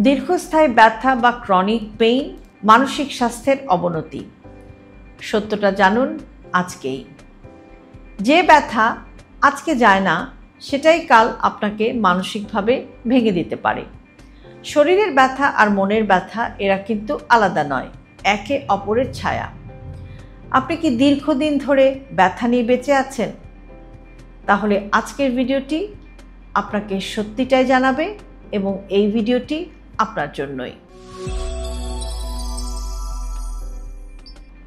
দীর্ঘস্থায়ী ব্যথা বা ক্রনিক পেইন মানসিক স্বাস্থ্যের অবনতি। সত্যটা জানুন আজকেই। যে ব্যথা আজকে যায় না সেটাই কাল আপনাকে মানসিকভাবে ভেঙে দিতে পারে। শরীরের ব্যথা আর মনের ব্যথা এরা কিন্তু আলাদা নয়, একে অপরের ছায়া। আপনি কি দীর্ঘদিন ধরে ব্যথা নিয়ে বেঁচে আছেন? তাহলে আজকের ভিডিওটি আপনাকে সত্যিটাই জানাবে এবং এই ভিডিওটি আপনার জন্যই।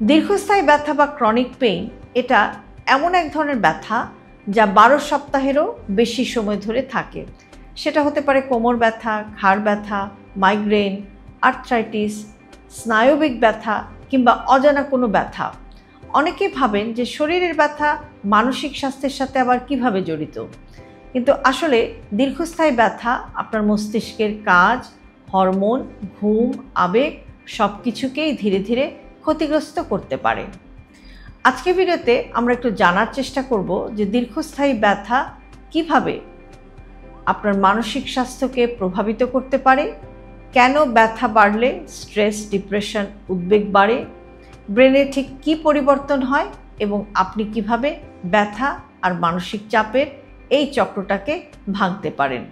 দীর্ঘস্থায়ী ব্যথা বা ক্রনিক পেইন এটা এমন এক ধরনের ব্যথা যা 12 সপ্তাহেরও বেশি সময় ধরে থাকে। সেটা হতে পারে কোমর ব্যথা, ঘাড় ব্যথা, মাইগ্রেন, আর্থ্রাইটিস, স্নায়বিক ব্যথা কিংবা অজানা কোনো ব্যথা। অনেকেই ভাবেন যে শরীরের ব্যথা মানসিক স্বাস্থ্যের সাথে আবার কিভাবে জড়িত, কিন্তু আসলে দীর্ঘস্থায়ী ব্যথা আপনার মস্তিষ্কের কাজ, হরমোন, ঘুম, আবেগ সব কিছুকেই ধীরে ধীরে ক্ষতিগ্রস্ত করতে পারে। আজকের ভিডিওতে আমরা একটু জানার চেষ্টা করব যে দীর্ঘস্থায়ী ব্যথা কিভাবে আপনার মানসিক স্বাস্থ্যকে প্রভাবিত করতে পারে, কেন ব্যথা বাড়লে স্ট্রেস, ডিপ্রেশন, উদ্বেগ বাড়ে, ব্রেনে ঠিক কী পরিবর্তন হয় এবং আপনি কিভাবে ব্যথা আর মানসিক চাপের এই চক্রটাকে ভাঙতে পারেন।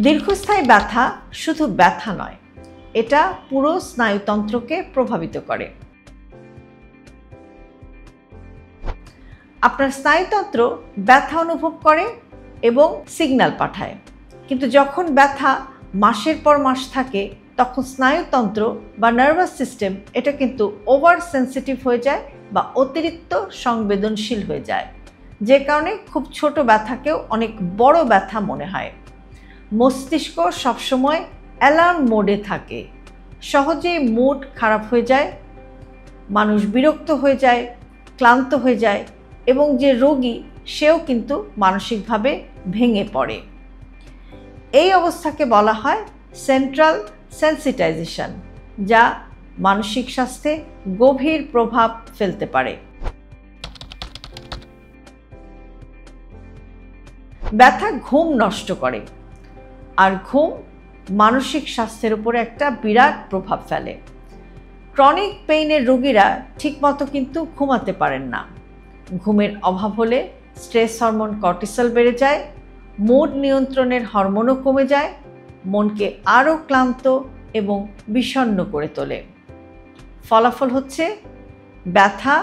দীর্ঘস্থায়ী ব্যথা শুধু ব্যথা নয়, এটা পুরো স্নায়ুতন্ত্রকে প্রভাবিত করে। আপনার স্নায়ুতন্ত্র ব্যথা অনুভব করে এবং সিগন্যাল পাঠায়, কিন্তু যখন ব্যথা মাসের পর মাস থাকে তখন স্নায়ুতন্ত্র বা নার্ভাস সিস্টেম এটা কিন্তু ওভার সেন্সিটিভ হয়ে যায় বা অতিরিক্ত সংবেদনশীল হয়ে যায়, যে কারণে খুব ছোট ব্যথাকেও অনেক বড় ব্যথা মনে হয়। মস্তিষ্ক সবসময় অ্যালার্ম মোডে থাকে, সহজেই মুড খারাপ হয়ে যায়, মানুষ বিরক্ত হয়ে যায়, ক্লান্ত হয়ে যায় এবং যে রোগী সেও কিন্তু মানসিকভাবে ভেঙে পড়ে। এই অবস্থাকে বলা হয় সেন্ট্রাল সেন্সিটাইজেশন, যা মানসিক স্বাস্থ্যে গভীর প্রভাব ফেলতে পারে। ব্যথা ঘুম নষ্ট করে, আর ঘুম মানসিক স্বাস্থ্যের উপরে একটা বিরাট প্রভাব ফেলে। ক্রনিক পেইনের রোগীরা ঠিকমতো কিন্তু ঘুমাতে পারেন না। ঘুমের অভাব হলে স্ট্রেস হরমোন কর্টিসল বেড়ে যায়, মুড নিয়ন্ত্রণের হরমোনও কমে যায়, মনকে আরও ক্লান্ত এবং বিষণ্ণ করে তোলে। ফলাফল হচ্ছে ব্যথা,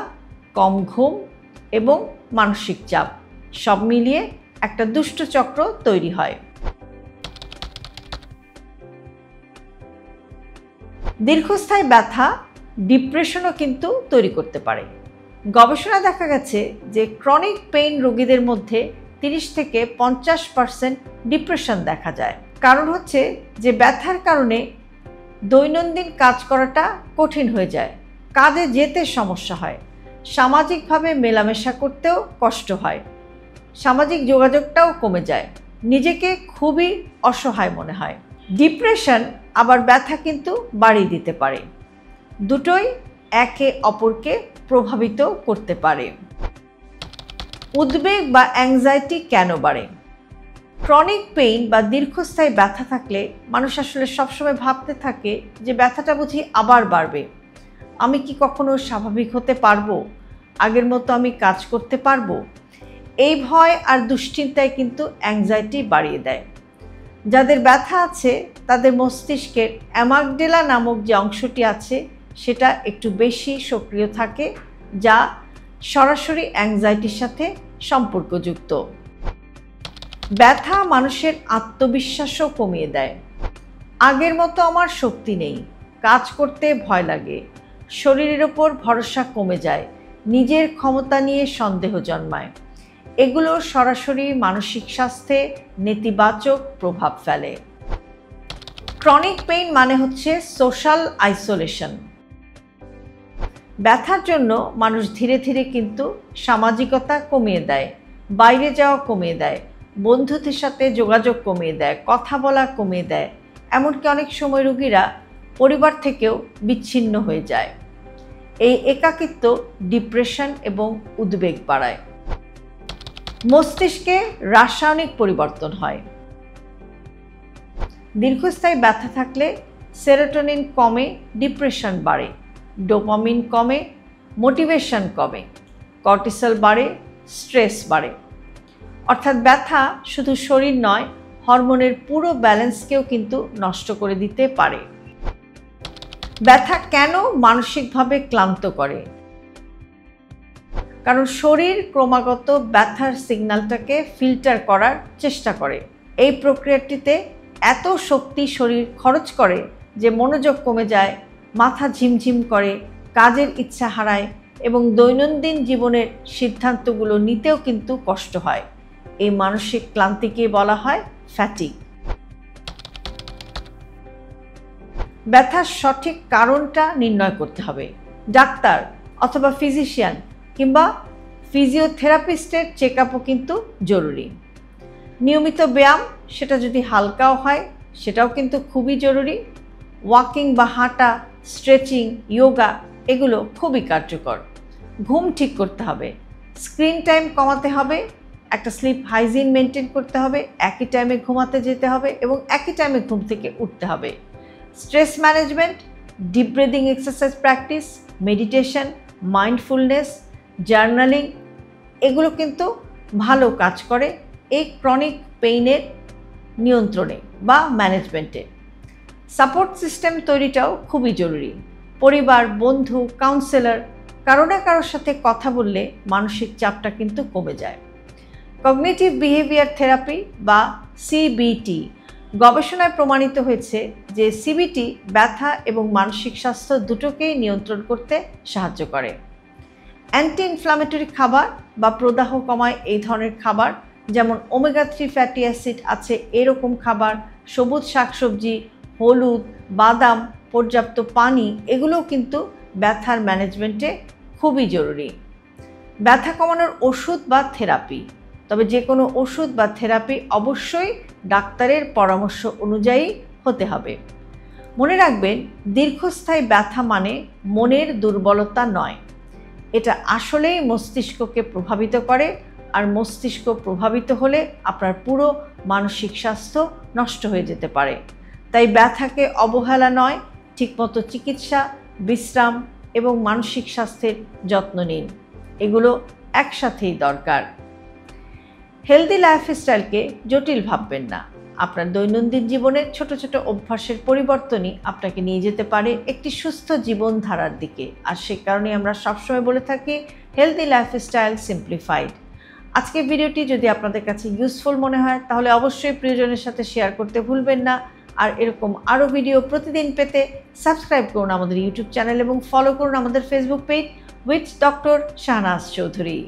কম ঘুম এবং মানসিক চাপ সব মিলিয়ে একটা দুষ্ট চক্র তৈরি হয়। দীর্ঘস্থায়ী ব্যথা ডিপ্রেশনও কিন্তু তৈরি করতে পারে। গবেষণা দেখা গেছে যে ক্রনিক পেইন রোগীদের মধ্যে 30 থেকে 50% ডিপ্রেশন দেখা যায়। কারণ হচ্ছে যে ব্যথার কারণে দৈনন্দিন কাজ করাটা কঠিন হয়ে যায়, কাজে যেতে সমস্যা হয়, সামাজিকভাবে মেলামেশা করতেও কষ্ট হয়, সামাজিক যোগাযোগটাও কমে যায়, নিজেকে খুবই অসহায় মনে হয়। ডিপ্রেশন আবার ব্যথা কিন্তু বাড়িয়ে দিতে পারে। দুটোই একে অপরকে প্রভাবিত করতে পারে। উদ্বেগ বা অ্যাংজাইটি কেন বাড়ে? ক্রনিক পেইন বা দীর্ঘস্থায়ী ব্যথা থাকলে মানুষ আসলে সবসময় ভাবতে থাকে যে ব্যথাটা বুঝি আবার বাড়বে, আমি কি কখনো স্বাভাবিক হতে পারবো, আগের মতো আমি কাজ করতে পারবো। এই ভয় আর দুশ্চিন্তায় কিন্তু অ্যাংজাইটি বাড়িয়ে দেয়। যাদের ব্যথা আছে তাদের মস্তিষ্কের অ্যামাগডেলা নামক যে অংশটি আছে সেটা একটু বেশি সক্রিয় থাকে, যা সরাসরি অ্যাংজাইটির সাথে সম্পর্কযুক্ত। ব্যথা মানুষের আত্মবিশ্বাসও কমিয়ে দেয়। আগের মতো আমার শক্তি নেই, কাজ করতে ভয় লাগে, শরীরের ওপর ভরসা কমে যায়, নিজের ক্ষমতা নিয়ে সন্দেহ জন্মায়। এগুলো সরাসরি মানসিক স্বাস্থ্যে নেতিবাচক প্রভাব ফেলে। ক্রনিক পেইন মানে হচ্ছে সোশ্যাল আইসোলেশন। ব্যথার জন্য মানুষ ধীরে ধীরে কিন্তু সামাজিকতা কমিয়ে দেয়, বাইরে যাওয়া কমিয়ে দেয়, বন্ধুদের সাথে যোগাযোগ কমিয়ে দেয়, কথা বলা কমিয়ে দেয়, এমনকি অনেক সময় রোগীরা পরিবার থেকেও বিচ্ছিন্ন হয়ে যায়। এই একাকিত্ব ডিপ্রেশন এবং উদ্বেগ বাড়ায়। মস্তিষ্কে রাসায়নিক পরিবর্তন হয়। দীর্ঘস্থায়ী ব্যথা থাকলে সেরোটোনিন কমে, ডিপ্রেশন বাড়ে, ডোপামিন কমে, মোটিভেশন কমে, কর্টিসল বাড়ে, স্ট্রেস বাড়ে। অর্থাৎ ব্যথা শুধু শরীর নয়, হরমোনের পুরো ব্যালেন্সকেও কিন্তু নষ্ট করে দিতে পারে। ব্যথা কেন মানসিকভাবে ক্লান্ত করে? কারণ শরীর ক্রমাগত ব্যথার সিগন্যালটাকে ফিল্টার করার চেষ্টা করে। এই প্রক্রিয়াটিতে এত শক্তি শরীর খরচ করে যে মনোযোগ কমে যায়, মাথা ঝিমঝিম করে, কাজের ইচ্ছা হারায় এবং দৈনন্দিন জীবনের সিদ্ধান্তগুলো নিতেও কিন্তু কষ্ট হয়। এই মানসিক ক্লান্তিকে বলা হয় ফ্যাটিগ। ব্যথার সঠিক কারণটা নির্ণয় করতে হবে। ডাক্তার অথবা ফিজিশিয়ান কিংবা ফিজিওথেরাপিস্টের চেকআপও কিন্তু জরুরি। নিয়মিত ব্যায়াম, সেটা যদি হালকাও হয় সেটাও কিন্তু খুবই জরুরি। ওয়াকিং বা হাঁটা, স্ট্রেচিং, যোগা এগুলো খুবই কার্যকর। ঘুম ঠিক করতে হবে, স্ক্রিন টাইম কমাতে হবে, একটা স্লিপ হাইজিন মেনটেন করতে হবে, একই টাইমে ঘুমাতে যেতে হবে এবং একই টাইমে ঘুম থেকে উঠতে হবে। Stress management, deep breathing exercise practice, meditation, mindfulness, journaling এগুলো কিন্তু ভালো কাজ করে এই ক্রনিক পেইনের নিয়ন্ত্রণে বা ম্যানেজমেন্টে। সাপোর্ট সিস্টেম তৈরিটাও খুবই জরুরি। পরিবার, বন্ধু, কাউন্সেলর কারো না কারোর সাথে কথা বললে মানসিক চাপটা কিন্তু কমে যায়। কগনিটিভ বিহেভিয়ার থেরাপি বা সিবিটি, গবেষণায় প্রমাণিত হয়েছে যে সিবিটি ব্যথা এবং মানসিক স্বাস্থ্য দুটোকেই নিয়ন্ত্রণ করতে সাহায্য করে। অ্যান্টি ইনফ্ল্যামেটরি খাবার বা প্রদাহ কমায় এই ধরনের খাবার, যেমন ওমেগা 3 ফ্যাটি অ্যাসিড আছে এরকম খাবার, সবুজ শাকসবজি, হলুদ, বাদাম, পর্যাপ্ত পানি এগুলোও কিন্তু ব্যথার ম্যানেজমেন্টে খুবই জরুরি। ব্যথা কমানোর ওষুধ বা থেরাপি, তবে যে কোনো ওষুধ বা থেরাপি অবশ্যই ডাক্তারের পরামর্শ অনুযায়ী হতে হবে। মনে রাখবেন, দীর্ঘস্থায়ী ব্যথা মানে মনের দুর্বলতা নয়, এটা আসলেই মস্তিষ্ককে প্রভাবিত করে, আর মস্তিষ্ক প্রভাবিত হলে আপনার পুরো মানসিক স্বাস্থ্য নষ্ট হয়ে যেতে পারে। তাই ব্যথাকে অবহেলা নয়, ঠিকমতো চিকিৎসা, বিশ্রাম এবং মানসিক স্বাস্থ্যের যত্ন নিন, এগুলো একসাথেই দরকার। হেলদি লাইফস্টাইলকে জটিল ভাববেন না। আপনার দৈনন্দিন জীবনের ছোট ছোট অভ্যাসের পরিবর্তনই আপনাকে নিয়ে যেতে পারে একটি সুস্থ জীবনধারার দিকে। আর সে কারণে আমরা সবসময় বলে থাকি হেলদি লাইফস্টাইল সিম্পলিফাইড। আজকের ভিডিওটি যদি আপনাদের কাছে ইউজফুল মনে হয় তাহলে অবশ্যই প্রিয়জনের সাথে শেয়ার করতে ভুলবেন না। আর এরকম আরও ভিডিও প্রতিদিন পেতে সাবস্ক্রাইব করুন আমাদের ইউটিউব চ্যানেল এবং ফলো করুন আমাদের Facebook page with doctor Shahnaz Chowdhury.